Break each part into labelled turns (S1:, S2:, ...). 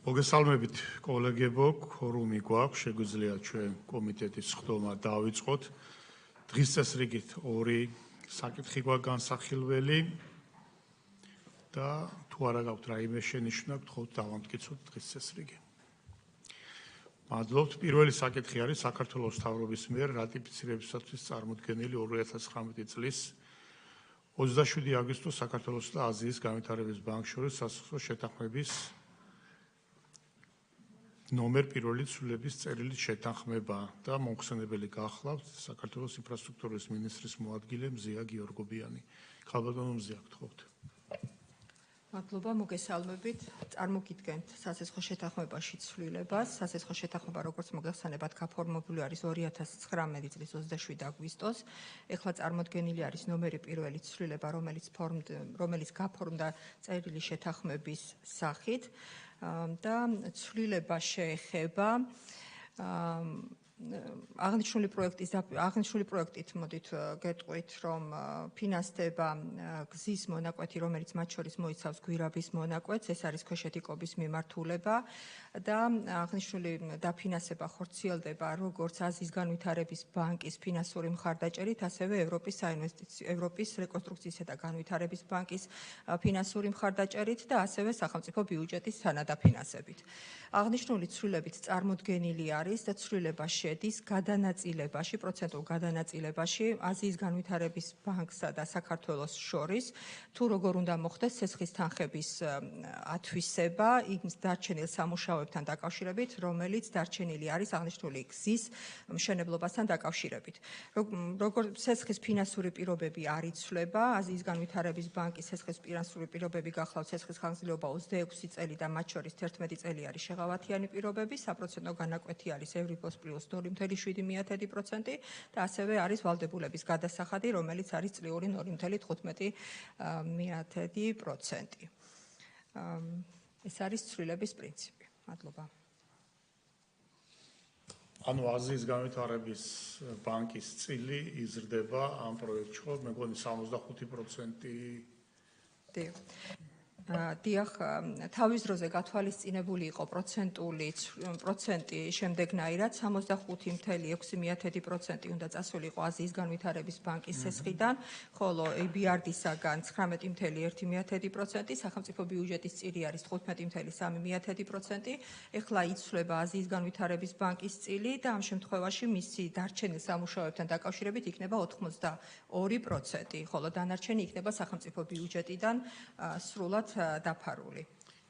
S1: მოგესალმებით კოლეგებო, ქორუმი გვაქვს, შეგვიძლია ჩვენ კომიტეტის ხდომა დავიწყოთ. დღის წესრიგით ორი საკითხი გვაქვს განსახილველი და თუ არა გაქვთ რაიმე შენიშვნა, გთხოვთ დავამტკიცოთ დღის წესრიგი. მადლობთ. პირველი საკითხი არის საქართველოს მთავრობის მიერ რატიფიცირებისათვის წარმოდგენილი 2019 წლის 27 აგვისტოს საქართველოს და აზიის განვითარების ბანკს შორის სასახლო შეთანხმების ნომერ პირველი ცვლილების წერილით შეთანხმება და მომხსენებელი გახლავთ საქართველოს ინფრასტრუქტურის მინისტრის მოადგილე მზია გიორგობიანი. ხალბატონო მზია, გთხოვთ.
S2: მადლობა, მოგესალმებით. წარმოგიდგენთ სასესხო შეთანხმებაში ცვლილებას. სასესხო შეთანხმება, როგორც მოგეხსენებათ, გაფორმებული არის 2019 წლის 27 აგვისტოს. ეხლა წარმოდგენილი არის ნომერი პირველი ცვლილება, რომელიც გაფორმდა წერილი შეთანხმების სახით და ცვლილება შეეხება აღნიშნული პროექტით მოდით გეტყვით, რომ ფინანსდება გზის მონაკვეთი, რომელიც მათ შორის მოიცავს გვირაბის მონაკვეთს, ეს არის ქვეშეთიკობის მიმართულება და აღნიშნული დაფინანსება ხორციელდება როგორც აზიის განვითარების ბანკის ფინანსური მხარდაჭერით, ასევე ევროპის რეკონსტრუქციისა და განვითარების ბანკის ფინანსური მხარდაჭერით და ასევე სახელმწიფო ბიუჯეტის თანადაფინანსებით. აღნიშნული ცვლილებით წარმოდგენილი არის და ცვლილება შედის გადანაწილებაში, პროცენტულ გადანაწილებაში აზიის განვითარების ბანკსა და საქართველოს შორის, თუ როგორ უნდა მოხდეს ცესხის თანხების ათვისება იმ დარჩენილ სამუშაოებთან დაკავშირებით, რომელიც დარჩენილი არის აღნიშნული გზის მშენებლობასთან დაკავშირებით. როგორც ცესხის ფინანსური პირობები არ იცვლება, აზიის განვითარების ბანკის ცესხის ფინანსური პირობები გახლავთ ცესხის ხანგრძლივობა 26 წელი და მათ შორის 11 წელი არის შეღავათიანი პირობები, საპროცენტო განაკვეთი არის ევრიბორ პლუს 0.7% და ასევე არის ვალდებულების გადასახადი, რომელიც არის წლიური 0.15%. ეს არის ცვლილების პრინციპი. მადლობა.
S1: ანუ აზიის განვითარების ბანკის წილი იზრდება ამ პროექტში, ხო? მეგონი 65%.
S2: დიახ, თავის დროზე გათვალისწინებული იყო პროცენტი შემდეგნაირად 65.6% უნდა წასულიყო აზიის განვითარების ბანკის ცესხიდან, ხოლო EBRD-საგან 19.1%, სახელმწიფო ბიუჯეტის წილი არის 15.3%. ეხლა იცვლება აზიის განვითარების ბანკის წილი და ამ შემთხვევაში მისი დარჩენილ სამუშაოებთან დაკავშირებით იქნება 82%, ხოლო დანარჩენი იქნება სახელმწიფო ბიუჯეტიდან სრულად დაფარული.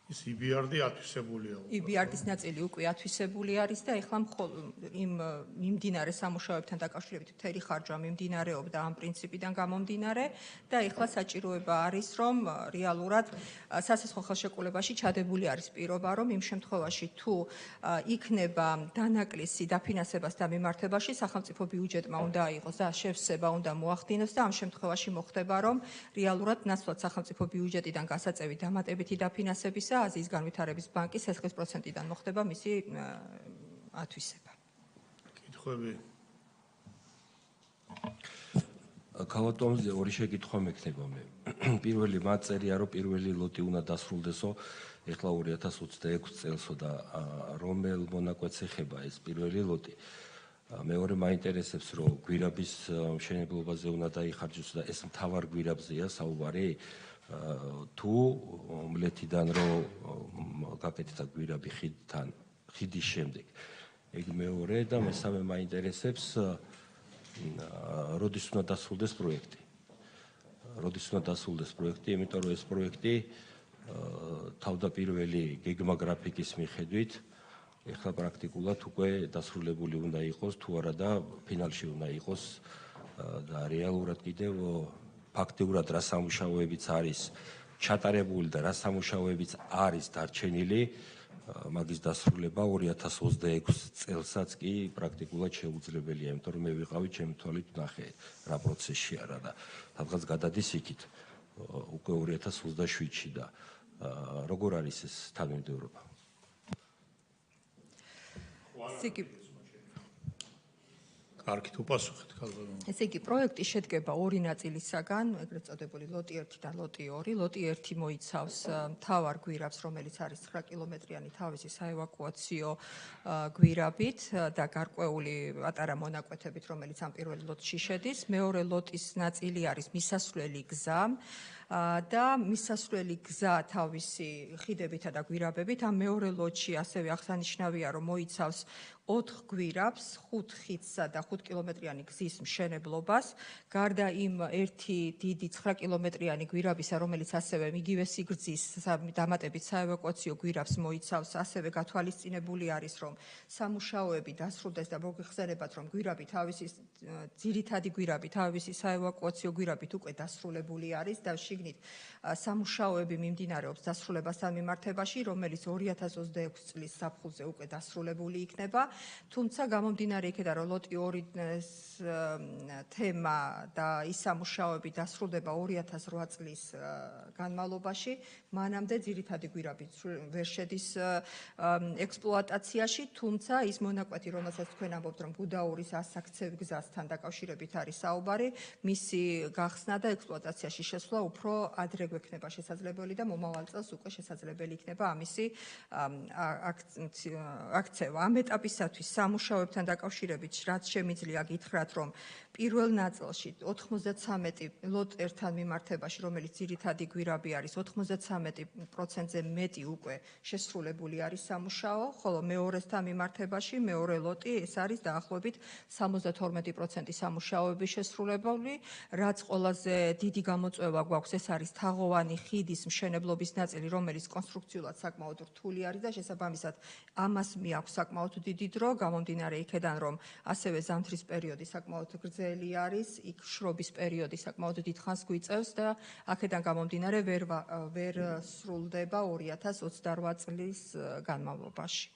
S1: ის EBRD ათვისებულია.
S2: EBRD-ის ნაწილი უკვე ათვისებული არის და ეხლა იმ მიმდინარე სამუშაოებთან დაკავშირებით მთელი ხარჯვა მიმდინარეობდა ამ პრინციპიდან გამომდინარე და ეხლა საჭიროება არის, რომ რეალურად სასესხო ხელშეკრულებაში ჩადებული არის პირობა, რომ იმ შემთხვევაში თუ იქნება დანაკლისი დაფინანსებას და მიმართებაში, სახელმწიფო ბიუჯეტმა უნდა აიღოს და შევსება უნდა მოახდინოს და ამ შემთხვევაში მოხდება, რომ რეალურად ნაცვლად სახელმწიფო ბიუჯეტიდან გასაწევი დამატებითი დაფინანსებისა აზიის განვითარების ბანკის ცესხის პროცენტიდან მოხდება მისი ათვისება.
S1: კითხვები?
S3: ქალბატონზე ორი შეკითხვა მექნება მე. პირველი მათ წერია, რომ პირველი ლოტი უნდა დასრულდესო ეხლა 2026 წელსო და რომელ მონაკვეთს ეხება ეს პირველი ლოტი. მეორე მაინტერესებს, რომ გვირაბის მშენებლობაზე უნდა დაიხარჯოს და ეს მთავარ გვირაბზეა საუბარი? თუ მლეთიდან რომ გაკეთდა გვირაბი ხიდის შემდეგ. ეგ მეორე და მესამე მაინტერესებს, როდის უნდა დასრულდეს პროექტი. როდის უნდა დასრულდეს პროექტი, იმიტომ რომ ეს პროექტი თავდაპირველი გეგმა გრაფიკის მიხედვით ეხლა პრაქტიკულად უკვე დასრულებული უნდა იყოს, თუ არა და ფინალში უნდა იყოს და რეალურად კიდევ ფაქტიურად რა სამუშაოებიც არის ჩატარებული და რა სამუშაოებიც არის დარჩენილი, მაგის დასრულება 2026 წელსაც კი პრაქტიკულად შეუძლებელია, იმიტომ რომ მე ვიყავი ჩემი თვალით ვნახე რა პროცესია რა და სადღაც გადადის იქით უკვე 2027-ში და როგორ არის ეს თანმიმდევრობა?
S1: კარგით უპასუხეთ ქალბატონო.
S2: ესე იგი, პროექტი შედგება ორი ნაწილისაგან, ეგრეთ წოდებული ლოტი 1 და ლოტი 2. ლოტი 1 მოიცავს მთავარ გვირაბს, რომელიც არის 9 კილომეტრიანი თავისი საევაკუაციო გვირაბით და გარკვეული პატარა მონაკვეთებით, რომელიც ამ პირველ ლოტში შედის. მეორე ლოტის ნაწილი არის მისასვლელი გზა და მისასვლელი გზა თავისი ხიდებითა და გვირაბებით. ამ მეორე ლოტში ასევე აღსანიშნავია, რომ მოიცავს 4 გვირაბს, 5 ხიდსა და 5 კილომეტრიანი გზის მშენებლობას. გარდა იმ ერთი დიდი 9 კილომეტრიანი გვირაბისა, რომელიც ასევე იგივე სიგრძის დამატებით საევაკუაციო გვირაბს მოიცავს, ასევე გათვალისწინებული არის, რომ სამუშაოები დასრულდეს და მოგეხსენებათ, რომ გვირაბი თავისი ძირითადი გვირაბი თავისი საევაკუაციო გვირაბით უკვე დასრულებული არის და შიგნით სამუშაოები მიმდინარეობს დასრულებასთან მიმართებაში, რომელიც 2026 წლის ზაფხულზე უკვე დასრულებული იქნება. თუმცა გამომდინარე იქედან, რომ ლოტი 2-ის თემა და ის სამუშაოები დასრულდება 2008 წლის განმავლობაში, მანამდე ძირითადი გვირაბი ვერ შედის ექსპლუატაციაში, თუმცა ის მონაკვეთი, რომელსაც თქვენ ამბობთ, რომ გუდაურის ასაქცევ გზასთან დაკავშირებით არის საუბარი, მისი გახსნა და ექსპლუატაციაში შესვლა უფრო ადრე გვექნება შესაძლებელი და მომავალ წელს უკვე შესაძლებელი იქნება ამისი აქცევა. ამ ეტაპისათვის სამუშაოებთან დაკავშირებით რაც შემიძლია გითხრათ, რომ პირველ ნაწილში 93 ლოტ 1-თან მიმართებაში, რომელიც ძირითადი გვირაბი არის, 93%-ზე მეტი უკვე შესრულებული არის სამუშაო, ხოლო მეორესთან მიმართებაში, მეორე ლოტი ეს არის დაახლოებით 72% სამუშაოები შესრულებული, რაც ყველაზე დიდი გამოწვევა გვაქვს, ეს არის თაღოვანი ხიდის მშენებლობის ნაწილი, რომელიც კონსტრუქციულად საკმაოდ რთული არის და შესაბამისად ამას მიაქვს საკმაოდ დიდი დრო, გამომდინარე იქედან, რომ ასევე ზამთრის პერიოდი საკმაოდ გრძელი არის, იქ შრობის პერიოდი საკმაოდ დიდხანს გვიწევს და აქედან გამომდინარე ვერ სრულდება 2028 წლის განმავლობაში.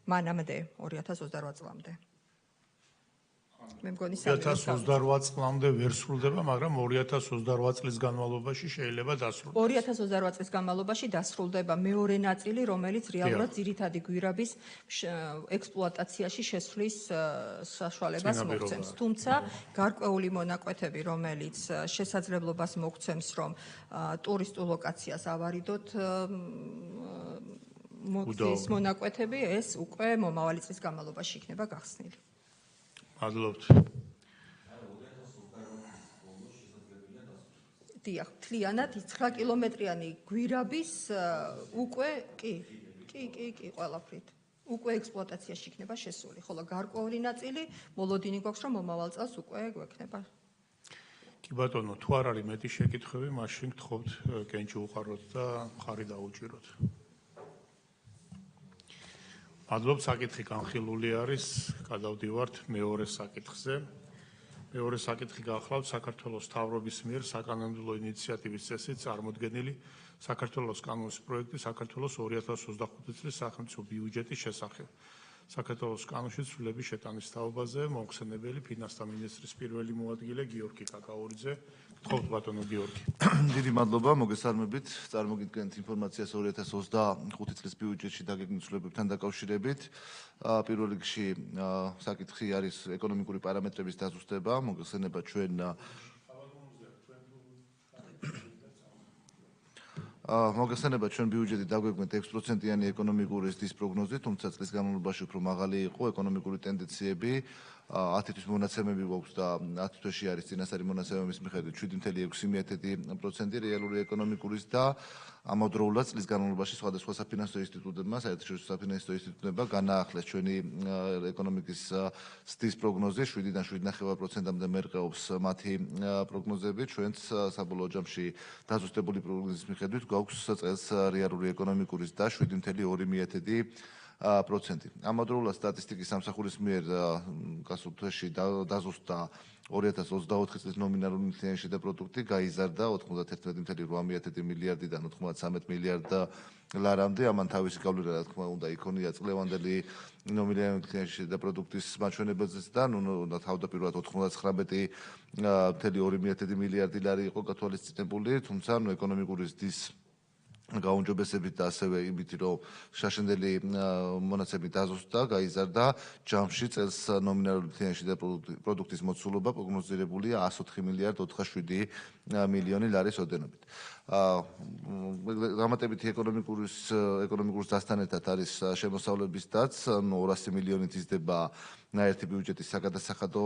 S2: მანამდე 2028 წლამდე. მე მგონი
S1: 2028 წლამდე ვერ სრულდება, მაგრამ 2028 წლის განმავლობაში შეიძლება დასრულდეს.
S2: 2028 წლის განმავლობაში დასრულდება მეორე ნაწილი, რომელიც რეალურად ძირითადი გვირაბის ექსპლუატაციაში შესვლის საშუალებას მოგცემს. თუმცა გარკვეული მონაკვეთები, რომელიც შესაძლებლობას მოგცემს, რომ ტურისტულ ლოკაციას ავარიდოთ მოგცემს მონაკვეთები, ეს უკვე მომავალი წლის განმავლობაში იქნება გახსნილი.
S1: მადლობთ.
S2: დიახ, თლიანად 9 კილომეტრიანი გვირაბის უკვე კი, ყველაფრით. უკვე ექსპლუატაციაში იქნება შესული, ხოლო გარკვეული ნაწილი მოლოდინი გვაქვს, რომ მომავალ წელს უკვე გვექნება.
S1: კი ბატონო, თუ არ არის მეტი შეკითხვები, მაშინ გთხოვთ კენჭი უყაროთ და მხარი დაუჭიროთ. მადლობთ, საკითხი განხილული არის, გადავდივართ მეორე საკითხზე. მეორე საკითხი გახლავთ საქართველოს მთავრობის მიერ საკანონმდებლო ინიციატივის წესით წარმოდგენილი საქართველოს კანონის პროექტი საქართველოს 2025 წლის სახელმწიფო ბიუჯეტის შესახებ. საქართველოს კანონში ცვლილების შეტანის თაობაზე მოხსენებელი ფინანსთა მინისტრის პირველი მოადგილე გიორგი კაკაურიძე. გთხოვთ ბატონო გიორგი.
S4: დიდი მადლობა, მოგესალმებით. წარმოგიდგენთ ინფორმაციას 2025 წლის ბიუჯეტში დაგეგმილ ცვლილებებთან დაკავშირებით. პირველ რიგში საკითხი არის ეკონომიკური პარამეტრების დაზუსტება, მოგესალმება ჩვენ მოგესალმება ჩვენ ბიუჯეტი დაგვეგმეთ 6%-იანი ეკონომიკური ზრდის პროგნოზით, თუმცა წლის განმავლობაში უფრო მაღალი იყო ეკონომიკური ტენდენციები. 10 თვის მონაცემები გვაქვს და 10 თვეში არის წინასწარი მონაცემების მიხედვით 7.6% რეალური ეკონომიკურის და ამავდროულად წლის განმავლობაში სხვადასხვა საფინანსო ინსტიტუტებმა, საერთაშორისო საფინანსო ინსტიტუტებმა განაახლეს ჩვენი ეკონომიკის ზრდის პროგნოზი 7-დან 7.5%-მდე მერყეობს მათი პროგნოზები. ჩვენც საბოლოო ჯამში დაზუსტებული პროგნოზის მიხედვით გვაქვს წელს რეალური ეკონომიკური ზრდა 7.2%. ამავდროულად სტატისტიკის სამსახურის მიერ გასულ თვეში დაზუსტდა 2024 წლის ნომინალური მთლიანი შიდა პროდუქტი, გაიზარდა 91.8 მილიარდიდან 93 მილიარდ ლარამდე. ამან თავისი გავლენა, რა თქმა უნდა, იქონია წლევანდელი ნომინალური მთლიანი შიდა პროდუქტის მაჩვენებაზეც და თავდაპირველად 99.2 მილიარდი ლარი იყო გათვალისწინებული, თუმცა ეკონომიკური ზრდის გაუმჯობესებით და ასევე იმით, რომ შაშენდელი მონაცემი დაზუსტდა, გაიზარდა, ჯამში წელს ნომინალური თეანში და პროდუქტის მოცულობა პროგნოზირებულია 104 მილიარდ 407 მილიონი ლარის ოდენობით. დამატებითი ეკონომიკური დასთან ერთად არის შემოსავლების დაც 200 მილიონით იზრდება ნაერთი ბიუჯეტის საგადასახადო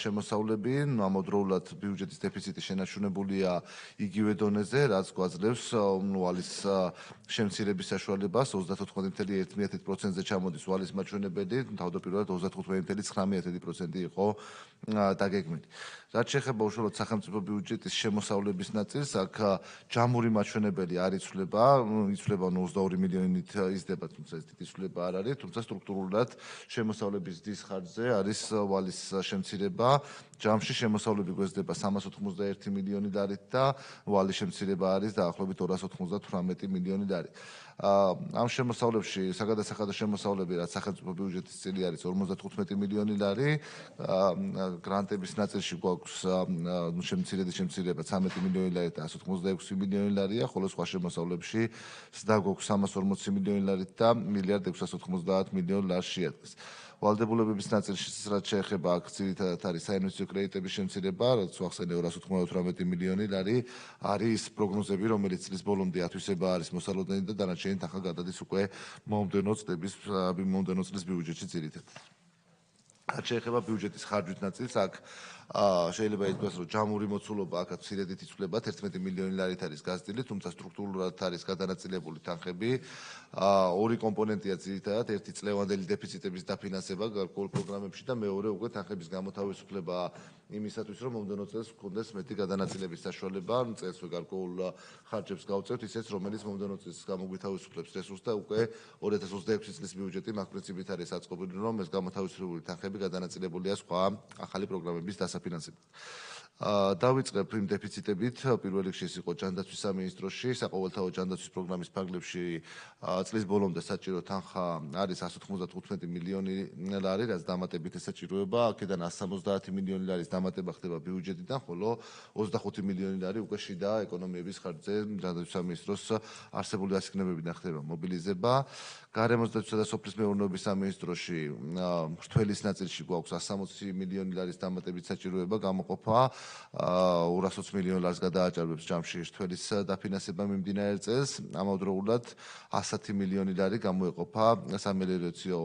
S4: შემოსავლები, ამავდროულად ბიუჯეტის დეფიციტი შენარჩუნებულია იგივე დონეზე, რაც გვაძლევს ვალის შემცირების საშუალებას 34.1%-ზე ჩამოდის ვალის მაჩვენებელი, თავდაპირველად 35.9% იყო დაგეგმილი. რაც შეეხება უშუალოდ სახელმწიფო ბიუჯეტის შემოსავლების ნაწილს, აქ ჯამური მაჩვენებელი არ იცვლება, იცვლება 22 მილიონით იზრდება, თუმცა ეს დიდი ცვლილება არ არის, თუმცა სტრუქტურულად შემოსავლების დის ხარჯზე არის ვალის შემცირება. ჯამში შემოსავლები გვეცდება 391 მილიონი ლარით და ვალის შემცირება არის დაახლოებით 298 მილიონი ლარი. ამ შემოსავლებში საგადასახადო შემოსავლები, რაც სახელმწიფო ბიუჯეტის წილი არის 55 მილიონი ლარი, გრანტების ნაწილში გვაქვს შემცირება 13 მილიონი ლარი და 186 მილიონი ლარია, ხოლო სხვა შემოსავლებში ზრდა გვაქვს 340 მილიონი ლარით და 1.690 მილიონი ლარს შეადგენს. ვალდებულებების ნაწილში რაც შეეხება აქ ძირითადად არის საინვესტიციო კრედიტების შემცირება, რაც ვახსენე 298 მილიონი ლარი, არის პროგნოზები, რომელიც წლის ბოლომდე ათვისება არის მოსალოდნელი და დანარჩენი თანხა გადადის უკვე მომდევნო წლის ბიუჯეტში ძირითადად. რაც შეეხება ბიუჯეტის ხარჯვით ნაწილს, აქ შეიძლება ითქვას, რომ ჯამური მოცულობა აქაც მცირედით იცვლება, 11 მილიონი ლარით არის გაზრდილი, თუმცა სტრუქტურულად არის გადანაწილებული თანხები. ორი კომპონენტია ძირითადად, ერთი წლევანდელი დეფიციტების დაფინანსება გარკვეულ პროგრამებში და მეორე უკვე თანხების გამოთავისუფლება იმისათვის, რომ მომდევნო წელს გქონდეს მეტი გადანაწილების საშუალება, წელსვე გარკვეულ ხარჯებს გავწევთ, ისეც რომელიც მომდევნო წელს გამოგვითავისუფლებს რესურსს და უკვე 2026 წლის ბიუჯეტი მაგ პრინციპით არის აწყობილი, რომ ეს გამოთავისუფლებული თანხები გადანაწილებულია სხვა ახალი პროგრამების დასაფინანსებლად. დავიწყებ იმ დეფიციტებით, პირველ რიგში ეს იყო ჯანდაცვის სამინისტროში, საყოველთაო ჯანდაცვის პროგრამის ფარგლებში წლის ბოლომდე საჭირო თანხა არის 195 მილიონი ლარი, რაც დამატებით ესაჭიროება, აქედან 170 მილიონი ლარის დამატება ხდება ბიუჯეტიდან, ხოლო 25 მილიონი ლარი უკვე შიდა ეკონომიების ხარჯზე ჯანდაცვის სამინისტროს არსებული ასიგნებებიდან ხდება მობილიზება. გარემოსდაცვისა და სოფლის მეურნეობის სამინისტროში მრთველის ნაწილში გვაქვს 160 მილიონი ლარის დამატებით საჭიროება გამოყოფა, 220 მილიონ ლარს გადააჭარბებს ჯამში მრთველის დაფინანსება მიმდინარე წელს, ამავდროულად 110 მილიონი ლარი გამოეყოფა სამელიორაციო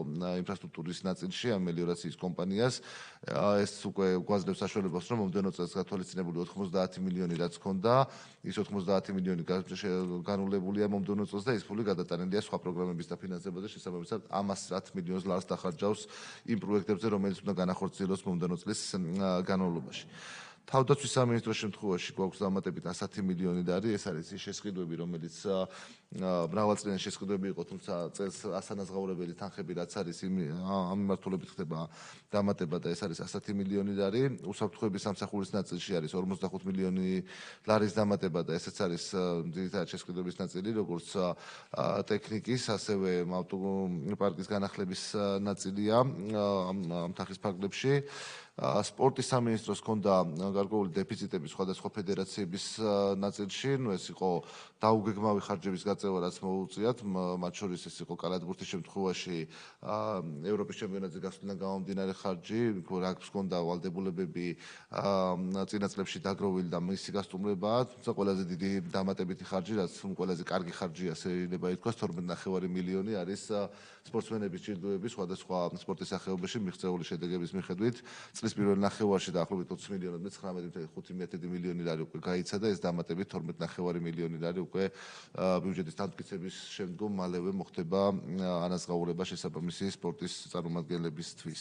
S4: ინფრასტრუქტურის ნაწილში, ამელიორაციის კომპანიას. ეს უკვე გვაძლევს საშუალებას, რომ მომდევნო წელს გათვალისწინებული 90 მილიონი რაც ჰქონდა, ის 90 მილიონი განულებულია მომდევნო წელს და ის ფული გადატანილია სხვა პროგრამების დაფინანსებაზე, შესაბამისად ამას 10 მილიონს ლარს დახარჯავს იმ პროექტებზე, რომელიც უნდა განახორციელოს მომდევნო წლის განმავლობაში. თავდაცვის სამინისტროს შემთხვევაში გვაქვს დამატებით 110 მილიონი ლარი, ეს არის ის შესყიდვები, რომელიც მრავალწლიანი შესყიდვები იყო, თუმცა წელს ასანაზღაურებელი თანხები რაც არის ამ მიმართულებით ხდება დამატება და ეს არის 110 მილიონი ლარი. უსაფრთხოების სამსახურის ნაწილში არის 45 მილიონი ლარის დამატება და ესეც არის ძირითადად შესყიდვების ნაწილი, როგორც ტექნიკის, ასევე ავტოპარკის განახლების ნაწილია ამ თანხის ფარგლებში. სპორტის სამინისტროს ჰქონდა გარკვეული დეფიციტები სხვადასხვა ფედერაციების ნაწილში, ეს იყო დაუგეგმავი ხარჯების გაწევა, რაც მოუწიათ, მათ შორის ეს იყო კალათბურთის შემთხვევაში ევროპის ჩემპიონატზე გასვლიდან გამომდინარე ხარჯი, რაგბის ჰქონდა ვალდებულებები წინა წლებში დაგროვილი და მისი გასტუმრებაა, თუმცა ყველაზე დიდი დამატებითი ხარჯი, რაც ყველაზე კარგი ხარჯია, შეიძლება ითქვას 12.5 მილიონი არის სპორტსმენების ჭირდებები სხვადასხვა სპორტის სახეობაში მიღწეული შედეგების მიხედვით. წლის პირველ ნახევარში დაახლოებით 20 მილიონამდე 19.5 მილიონი ლარი უკვე გაიცა და ეს დამატებით 12.5 მილიონი ლარი უკვე ბიუჯეტის დამტკიცების შემდგომ მალევე მოხდება ანაზღაურება შესაბამისი სპორტის წარმომადგენლებისთვის.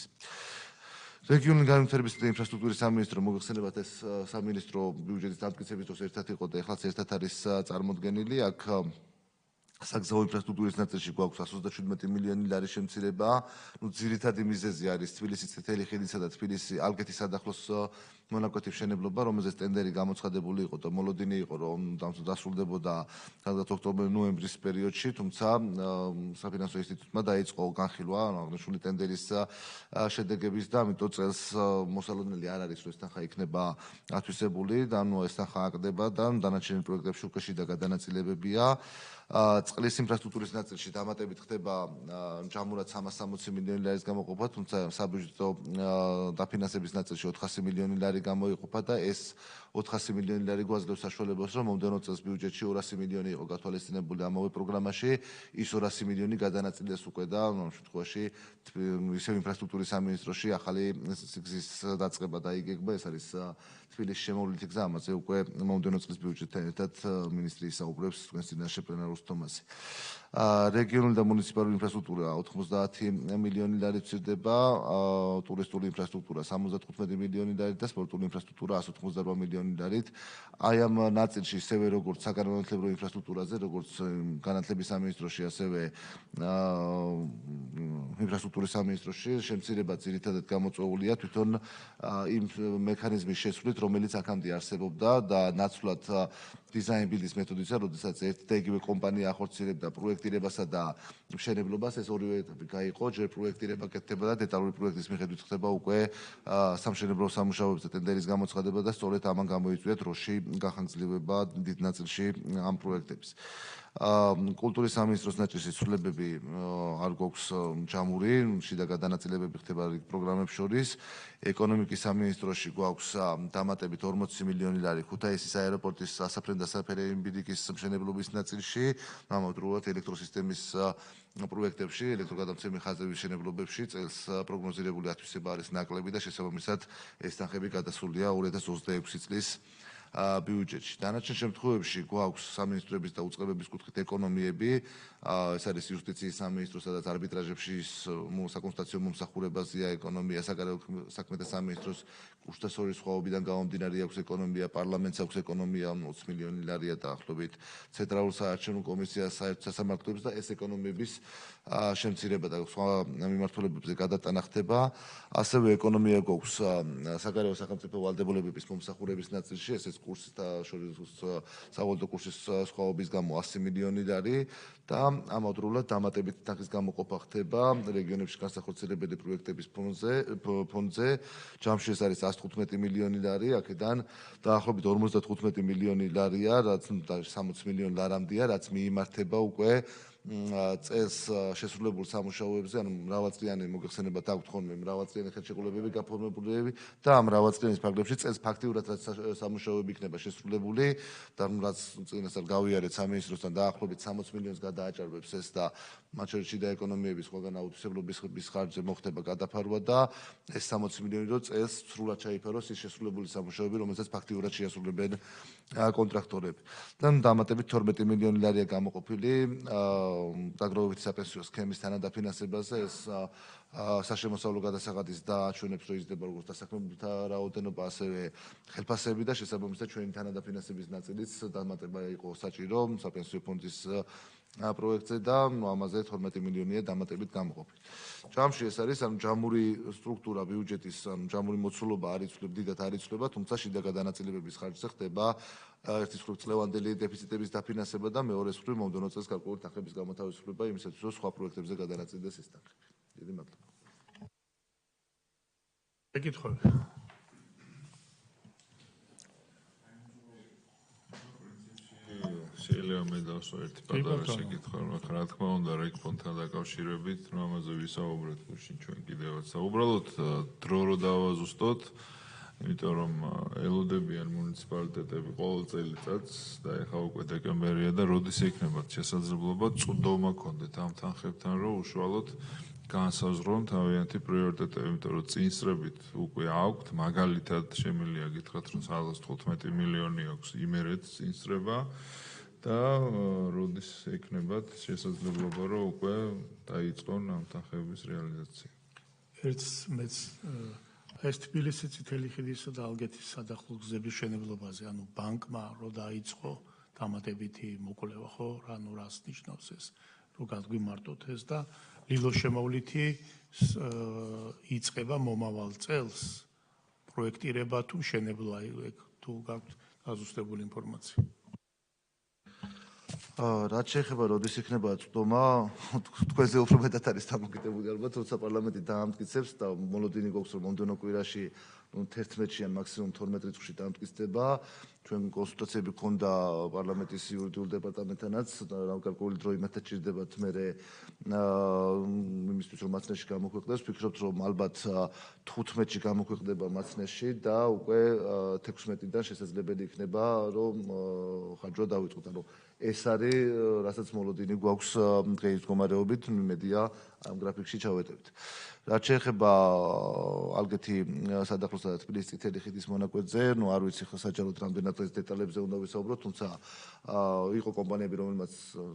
S4: რეგიონული განვითარების და ინფრასტრუქტურის სამინისტრო მოგეხსენებათ ეს სამინისტრო ბიუჯეტის დამტკიცების დროს ერთად იყო და ეხლაც ერთად არის წარმოდგენილი. აქ საგზაო ინფრასტრუქტურის ნაწილში გვაქვს 127 მილიონი ლარის შემცირება. ძირითადი მიზეზი არის თბილისის წითელი ხიდისა და თბილისის ალგეთის სადახლოს მონაკვეთის მშენებლობა, რომელზეც ტენდერი გამოცხადებული იყო და მოლოდინი იყო, რომ დასრულდებოდა სადღაც ოქტომბერ-ნოემბრის პერიოდში, თუმცა საფინანსო ინსტიტუტმა დაიწყო განხილვა აღნიშნული ტენდერის შედეგების და ამიტომ წელს მოსალოდნელი არ არის, რომ ეს თანხა იქნება ათვისებული და ეს თანხა აკდება და დანარჩენი პროექტებში უკვე შიდა გადანაწილებებია. წყლის ინფრასტრუქტურის ნაწილში დამატებით ხდება ჯამურად 360 მილიონი ლარის გამოყოფა, თუმცა საბიუჯეტო დაფინანსების ნაწილში 400 მილიონი ლარი გამოიყოფა და ეს 400 მილიონი ლარი გვაძლევს საშუალებას, რომ მომდევნო წელს ბიუჯეტში 200 მილიონი იყო გათვალისწინებული ამავე პროგრამაში, ის 200 მილიონი გადანაწილდეს უკვე და ამ შემთხვევაში ისევ ინფრასტრუქტურის სამინისტროში ახალი გზის დაწყება დაიგეგმა, ეს არის თბილისში შემოვლითი გზა, ამაზე უკვე მომდევნო წლის ბიუჯეტთან ერთად მინისტრი ისაუბრებს თქვენს წინაშე პლენარულ სტომაზე. რეგიონული და მუნიციპალური ინფრასტრუქტურა 90 მილიონი ლარი ვცირდება, ტურისტული ინფრასტრუქტურა 75 მილიონი ლარით და სპორტული ინფრასტრუქტურა 188 მილიონი ლარით. აი ამ ნაწილში ისევე როგორც საგანმანათლებლო ინფრასტრუქტურაზე, როგორც განათლების სამინისტროში, ასევე ინფრასტრუქტურის სამინისტროში შემცირება ძირითადად გამოწვეულია თვითონ იმ მექანიზმის შესვლით, რომელიც აქამდე არსებობდა და ნაცვლად დიზაინ ბილდის მეთოდისა, როდესაც ერთ და იგივე კომპანია ახორციელებდა პროექტირებასა და მშენებლობას, ეს ორივე ეტაპი გაიყო, ჯერ პროექტირება კეთდება და დეტალური პროექტის მიხედვით ხდება უკვე სამშენებლო სამუშაოებზე ტენდერის გამოცხადება და სწორედ ამან გამოიწვია დროში გახანგრძლივება დიდ ნაწილში ამ პროექტების. კულტურის სამინისტროს ნაწილში ცვლილებები არ გვაქვს ჯამური, შიდა გადანაწილებები ხდება პროგრამებს შორის. ეკონომიკის სამინისტროში გვაქვს დამატებით 40 მილიონი ლარი ქუთაისის აეროპორტის ასაფრენ და საფერეიმბირიკის მშენებლობის ნაწილში, ამავდროულად ელექტროსისტემის პროექტებში, ელექტროგადამცემი ხაზების მშენებლობებში წელს პროგნოზირებული ათვისება არის ნაკლები და შესაბამისად ეს თანხები გადასულია 2026 წლის ბიუჯეტში. დანარჩენ შემთხვევებში გვაქვს სამინისტროების და უწყებების კუთხით ეკონომიები, ეს არის იუსტიციის სამინისტრო, სადაც არბიტრაჟებში საკონსტიტუციო მომსახურებაზეა ეკონომია, საგარეო საქმეთა სამინისტროს კურსდასწორი სხვაობიდან გამომდინარე აქვს ეკონომია, პარლამენტს აქვს ეკონომია 20 მილიონი ლარია დაახლოებით, ცენტრალურ საარჩევნო კომისიას საერთო სასამართლოებს და ეს ეკონომიების შემცირება და სხვა მიმართულებებზე გადატანა ხდება. ასევე ეკონომია გვაქვს საგარეო სახელმწიფო ვალდებულებების მომსახურების ნაწილში, ესეც კურსის და შორის სავალდო კურსის სხვაობის გამო 100 მილიონი ლარი და ამავდროულად დამატებითი თანხის გამოყოფა ხდება რეგიონებში განსახორციელებელი პროექტების ფონდზე. ჯამში ეს არის 115 მილიონი ლარი, აქედან დაახლოებით 55 მილიონი ლარია, რაც 60 მილიონი ლარამდეა, რაც მიიმართება უკვე წელს შესრულებულ სამუშაოებზე, ანუ მრავალწლიანი მოგეხსენებათ აქვთ ხოლმე მრავალწლიანი ხელშეკრულებები გაფორმებული და ამ მრავალწლიანის ფარგლებში წელს ფაქტიურად რაც სამუშაოები იქნება შესრულებული და რაც წინასწარ გავიარეთ სამინისტროსთან დაახლოებით 60 მილიონს გადააჭარბებს ეს და მათ შორის შიდა ეკონომიების ყველგან აუთვისებლობის ხარჯზე მოხდება გადაფარვა და ეს 60 მილიონი რო წელს სრულად ჩაიფაროს ის შესრულებული სამუშაოები, რომელსაც ფაქტიურად შეასრულებენ კონტრაქტორები. და დამატებით 12 მილიონი ლარია გამოყოფილი დაგროვებითი საპენსიო სქემის თანადაფინანსებაზე, ეს საშემოსავლო გადასახადის დააჩვენებს, რომ იზრდება როგორც დასაქმებულთა რაოდენობა, ასევე ხელფასები და შესაბამისად ჩვენი თანადაფინანსების ნაწილიც დამატება იყო საჭირო საპენსიო ფონდის პროექტზე და ამაზე 12 მილიონია დამატებით გამოყოფილი. ჯამში ეს არის ჯამური სტრუქტურა ბიუჯეტის, ჯამური მოცულობა არ იცვლება, დიდად არ იცვლება, თუმცა შიდა გადანაწილებების ხარჯზე ხდება ერთი მხრივ წლევანდელი დეფიციტების დაფინანსება და მეორე მხრივ მომდევნო წელს გარკვეული თანხების გამოთავისუფლება იმისათვის, რომ სხვა პროექტებზე გადანაწილდეს ეს თანხები. დიდი მადლობა.
S1: ეკითხები.
S5: შეიძლება მე დავსვა ერთი პატარა შეკითხვა, მაგრამ რა თქმა უნდა რეგფონდთან დაკავშირებით, რომ ამაზე ვისაუბრეთ გუშინ ჩვენ კიდევაც. უბრალოდ დრო რო დავაზუსტოთ, იმიტომ რომ ელოდებიან მუნიციპალიტეტები ყოველ წელიწადს და ეხლა უკვე დეკემბერია და როდის ექნებათ შესაძლებლობა წვდომა ქონდეთ ამ თანხებთან, რომ უშუალოდ განსაზღვრონ თავიანთი პრიორიტეტები, იმიტომ რომ წინსრებით უკვე აქვთ, მაგალითად შემიძლია გითხრათ, რომ 115 მილიონი აქვს იმერეთ წინსრება და როდის ექნებათ შესაძლებლობა, რომ უკვე დაიწყონ ამ თანხების რეალიზაცია.
S1: ერთ მეც ეს თბილისის წითელი ხიდისა და ალგეთის სადახლო გზების მშენებლობაზე, ანუ ბანკმა რო დაიწყო დამატებითი მოკვლევა, ხო, ანუ რას ნიშნავს ეს, რომ გადგვიმარტოთ ეს და ლილოს შემოვლითი იწყება მომავალ წელს პროექტირება თუ მშენებლობა, თუ გაქვთ დაზუსტებული ინფორმაცია.
S4: რაც შეეხება როდის იქნება წვდომა, თქვენზე უფრო მეტად არის დამოკიდებული ალბათ, როცა პარლამენტი დაამტკიცებს და მოლოდინი გვაქვს, რომ მომდევნო კვირაში 11-ში ან მაქსიმუმ 12 რიცხვში დამტკიცდება. ჩვენ კონსულტაციები გქონდა პარლამენტის იურიდიულ დეპარტამენტთანაც, გარკვეული დრო იმათაც ჭირდებათ მერე იმისთვის რომ მაცნეში გამოქვეყნდეს. ვფიქრობთ რომ ალბათ 15-ში გამოქვეყნდება მაცნეში და უკვე 16-დან შესაძლებელი იქნება რომ ხარჯვა დავიწყოთ. ანუ ეს არის რასაც მოლოდინი გვაქვს დღეის მდგომარეობით, მედია ამ გრაფიკში ჩავეტევით. რაც შეეხება ალგეთი სადახლოს და თბილისის წითელი ხიდის მონაკვეთზე, არ ვიცი საჯაროდ რამდენად ეს დეტალებზე უნდა ვისაუბროთ, თუმცა იყო კომპანიები, რომელმაც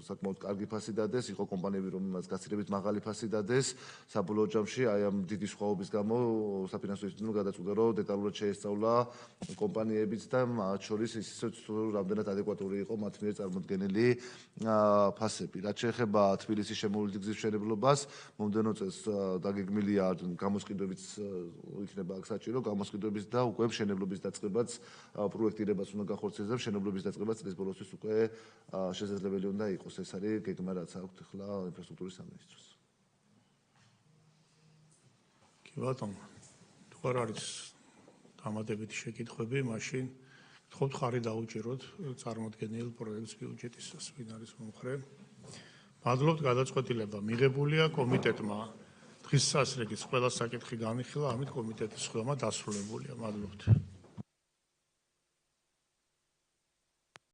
S4: საკმაოდ კარგი ფასი დადეს, იყო კომპანიები, რომელმაც გაცილებით მაღალი ფასი დადეს. საბოლოო ჯამში აი ამ დიდი სხვაობის გამო საფინანსო ინსტიტუტმა გადაწყვიტა, რომ დეტალურად შეესწავლა კომპანიებიც და მათ შორის ისიც რამდენად ადეკვატური იყო მათ მიერ წარმოდგენილი ფასები. რაც შეეხება თბილისის შემოვლითი გზის მშენებლობას, მომდევნო წელს დაგეგმილია გამოსყიდვებიც იქნება აქ საჭირო, გამოსყიდვების და უკვე მშენებლობის დაწყებაც პროექტირებას უნდა განხორციელდეს და მშენებლობის დაწყებაც წლის ბოლოსთვის უკვე შესაძლებელი უნდა იყოს. ეს არის გეგმა, რაც აქვთ ახლა ინფრასტრუქტურის სამინისტროს.
S1: კი ბატონო, თუ არ არის დამატებითი შეკითხვები, მაშინ გთხოვთ ხარი დაუჭიროთ წარმოდგენილ პროექტს ბიუჯეტისას, ვინ არის მომხრე. მადლობთ, გადაწყვეტილება მიღებულია კომიტეტმა. დღის სასრიგის ყველა საკითხი განიხილა, ამით კომიტეტის ხილვა დასრულებულია. მადლობთ.